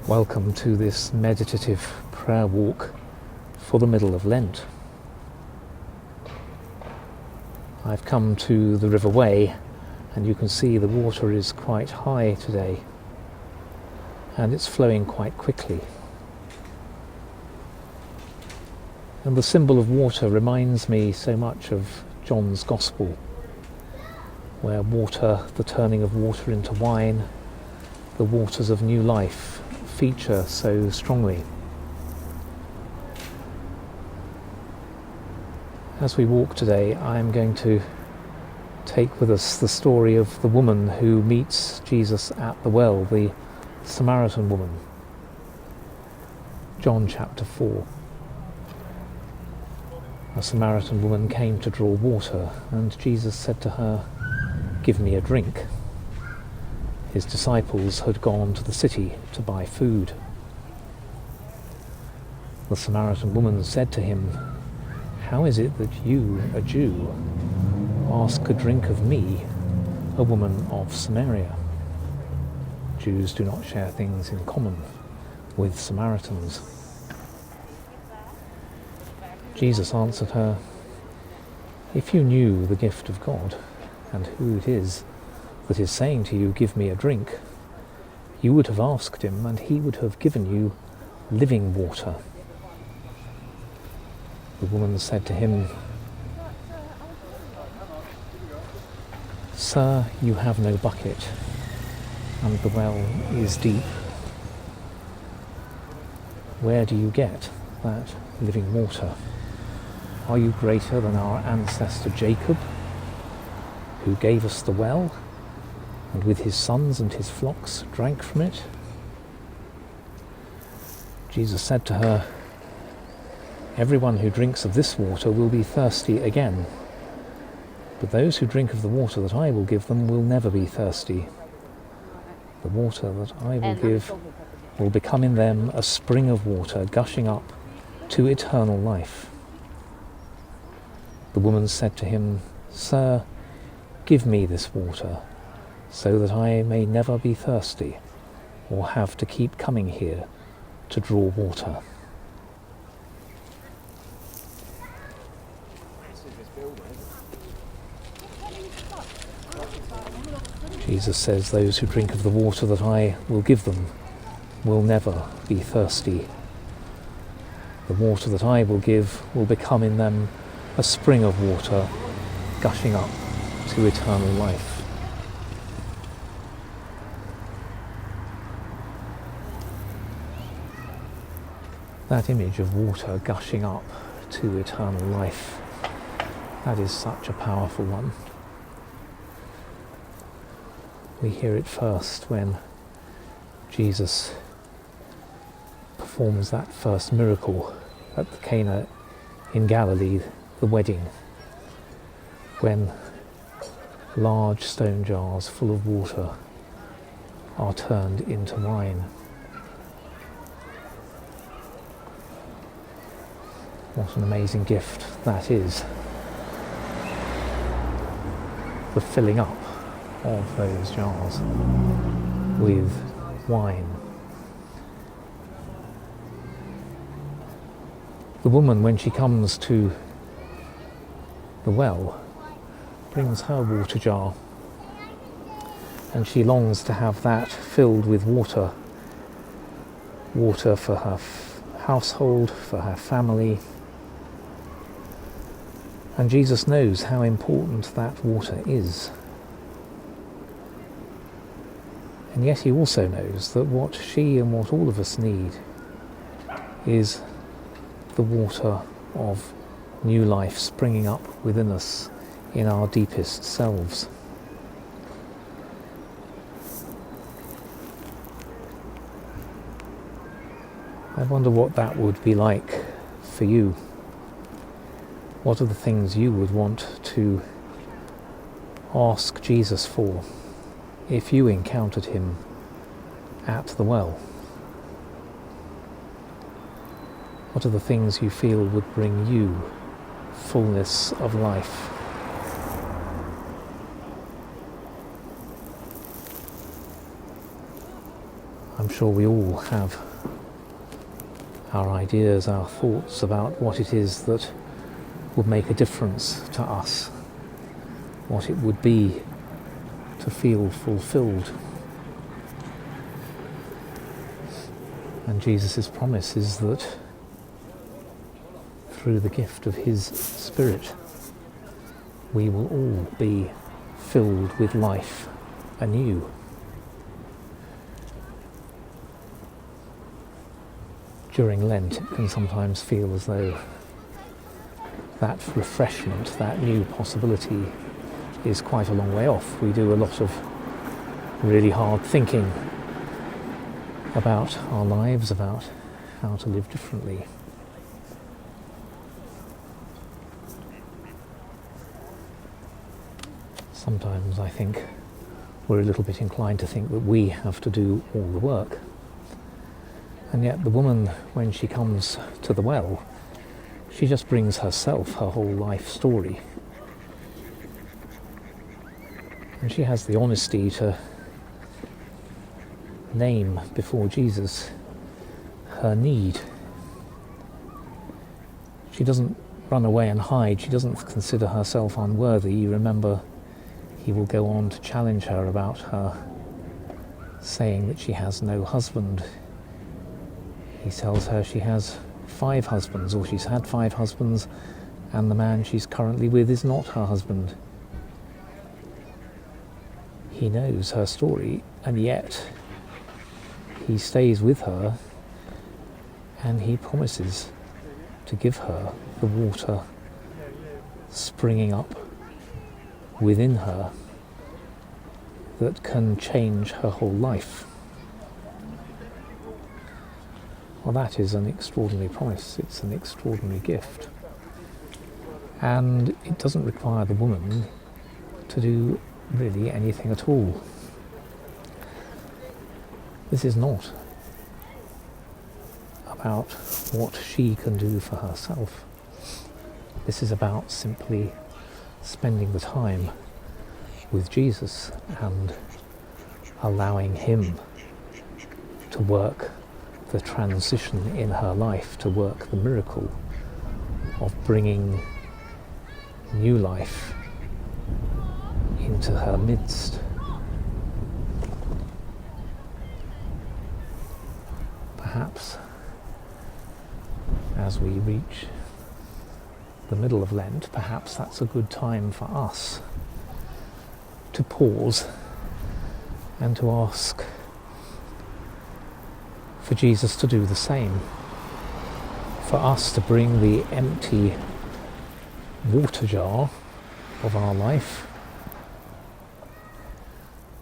Welcome to this meditative prayer walk for the middle of Lent. I've come to the River Wey, and you can see the water is quite high today, and it's flowing quite quickly. And the symbol of water reminds me so much of John's Gospel, where water, the turning of water into wine, the waters of new life, feature so strongly. As we walk today, I'm going to take with us the story of the woman who meets Jesus at the well, the Samaritan woman. John chapter 4. A Samaritan woman came to draw water, and Jesus said to her, "Give me a drink." His disciples had gone to the city to buy food. The Samaritan woman said to him, "How is it that you, a Jew, ask a drink of me, a woman of Samaria?" Jews do not share things in common with Samaritans. Jesus answered her, "If you knew the gift of God and who it is that is saying to you, 'Give me a drink,' you would have asked him, and he would have given you living water." The woman said to him, "Sir, you have no bucket, and the well is deep. Where do you get that living water? Are you greater than our ancestor Jacob, who gave us the well, and with his sons and his flocks drank from it?" Jesus said to her, "Everyone who drinks of this water will be thirsty again, but those who drink of the water that I will give them will never be thirsty. The water that I will give will become in them a spring of water gushing up to eternal life." The woman said to him, "Sir, give me this water, so that I may never be thirsty or have to keep coming here to draw water." Jesus says, "Those who drink of the water that I will give them will never be thirsty. The water that I will give will become in them a spring of water gushing up to eternal life." That image of water gushing up to eternal life, that is such a powerful one. We hear it first when Jesus performs that first miracle at the Cana in Galilee, the wedding, when large stone jars full of water are turned into wine. What an amazing gift that is. The filling up of those jars with wine. The woman, when she comes to the well, brings her water jar, and she longs to have that filled with water. Water for her household, for her family. And Jesus knows how important that water is. And yet he also knows that what she and what all of us need is the water of new life springing up within us in our deepest selves. I wonder what that would be like for you. What are the things you would want to ask Jesus for if you encountered him at the well? What are the things you feel would bring you fullness of life? I'm sure we all have our ideas, our thoughts about what it is that would make a difference to us, what it would be to feel fulfilled. And Jesus' promise is that through the gift of his Spirit, we will all be filled with life anew. During Lent, it can sometimes feel as though that refreshment, that new possibility, is quite a long way off. We do a lot of really hard thinking about our lives, about how to live differently. Sometimes I think we're a little bit inclined to think that we have to do all the work. And yet the woman, when she comes to the well, she just brings herself, her whole life story. And she has the honesty to name before Jesus her need. She doesn't run away and hide. She doesn't consider herself unworthy. You remember, he will go on to challenge her about her saying that she has no husband. He tells her she has 5 husbands, or she's had 5 husbands, and the man she's currently with is not her husband. He knows her story, and yet he stays with her, and he promises to give her the water springing up within her that can change her whole life. Well, that is an extraordinary promise. It's an extraordinary gift. And it doesn't require the woman to do really anything at all. This is not about what she can do for herself. This is about simply spending the time with Jesus and allowing him to work the transition in her life, to work the miracle of bringing new life into her midst. Perhaps as we reach the middle of Lent, perhaps that's a good time for us to pause and to ask for Jesus to do the same, for us to bring the empty water jar of our life,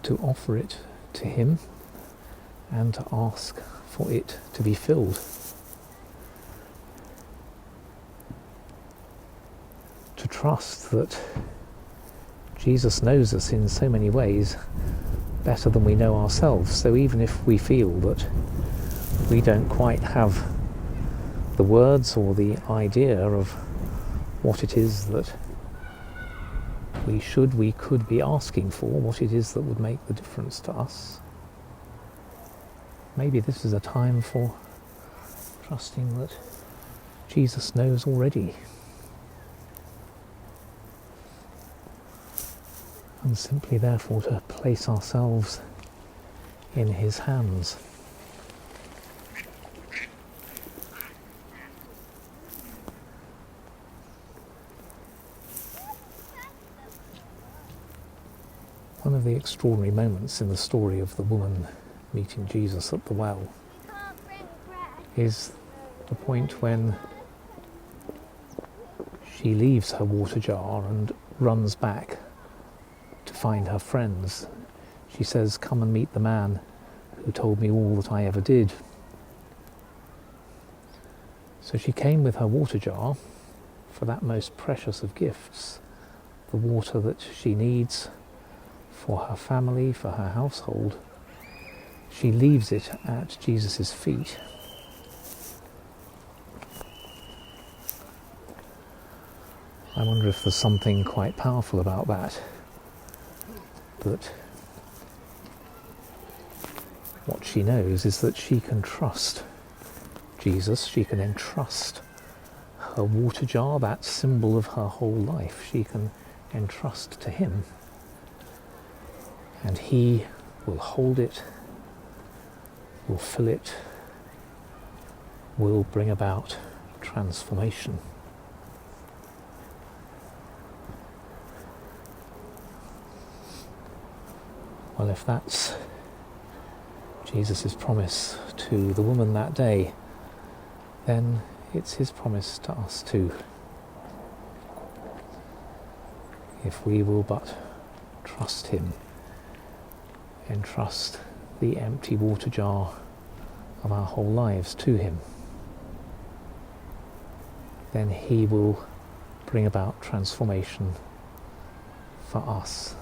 to offer it to him and to ask for it to be filled. To trust that Jesus knows us in so many ways better than we know ourselves. So even if we feel that we don't quite have the words or the idea of what it is that we could be asking for, what it is that would make the difference to us, maybe this is a time for trusting that Jesus knows already, and simply therefore to place ourselves in his hands. One of the extraordinary moments in the story of the woman meeting Jesus at the well is the point when she leaves her water jar and runs back to find her friends. She says, "Come and meet the man who told me all that I ever did." So she came with her water jar for that most precious of gifts, the water that she needs for her family, for her household. She leaves it at Jesus' feet. I wonder if there's something quite powerful about that what she knows is that she can trust Jesus. She can entrust her water jar, that symbol of her whole life. She can entrust to him, and he will hold it, will fill it, will bring about transformation. Well, if that's Jesus' promise to the woman that day, then it's his promise to us too. If we will but trust him, entrust the empty water jar of our whole lives to him, then he will bring about transformation for us.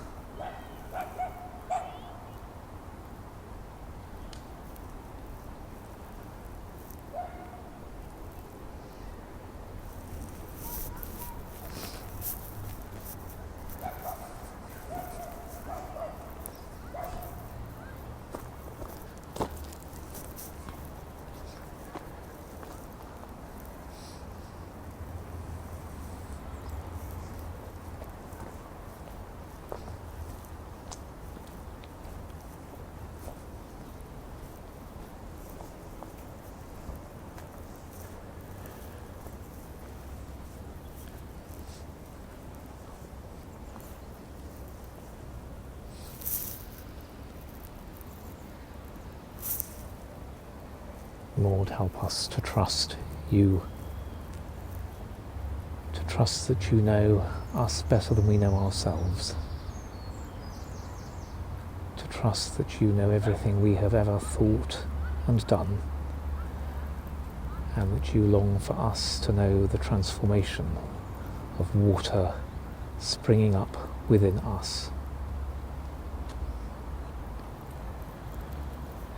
Lord, help us to trust you, to trust that you know us better than we know ourselves, to trust that you know everything we have ever thought and done, and that you long for us to know the transformation of water springing up within us.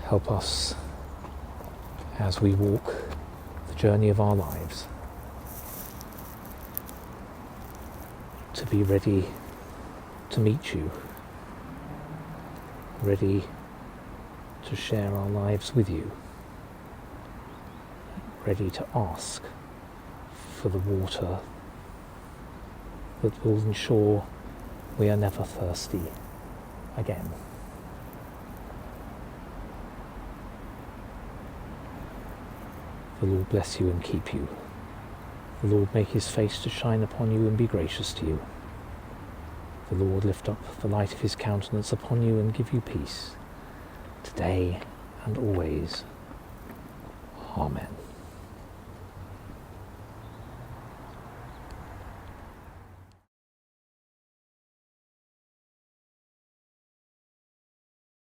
Help us as we walk the journey of our lives to be ready to meet you, ready to share our lives with you, ready to ask for the water that will ensure we are never thirsty again. The Lord bless you and keep you. The Lord make his face to shine upon you and be gracious to you. The Lord lift up the light of his countenance upon you and give you peace, today and always. Amen.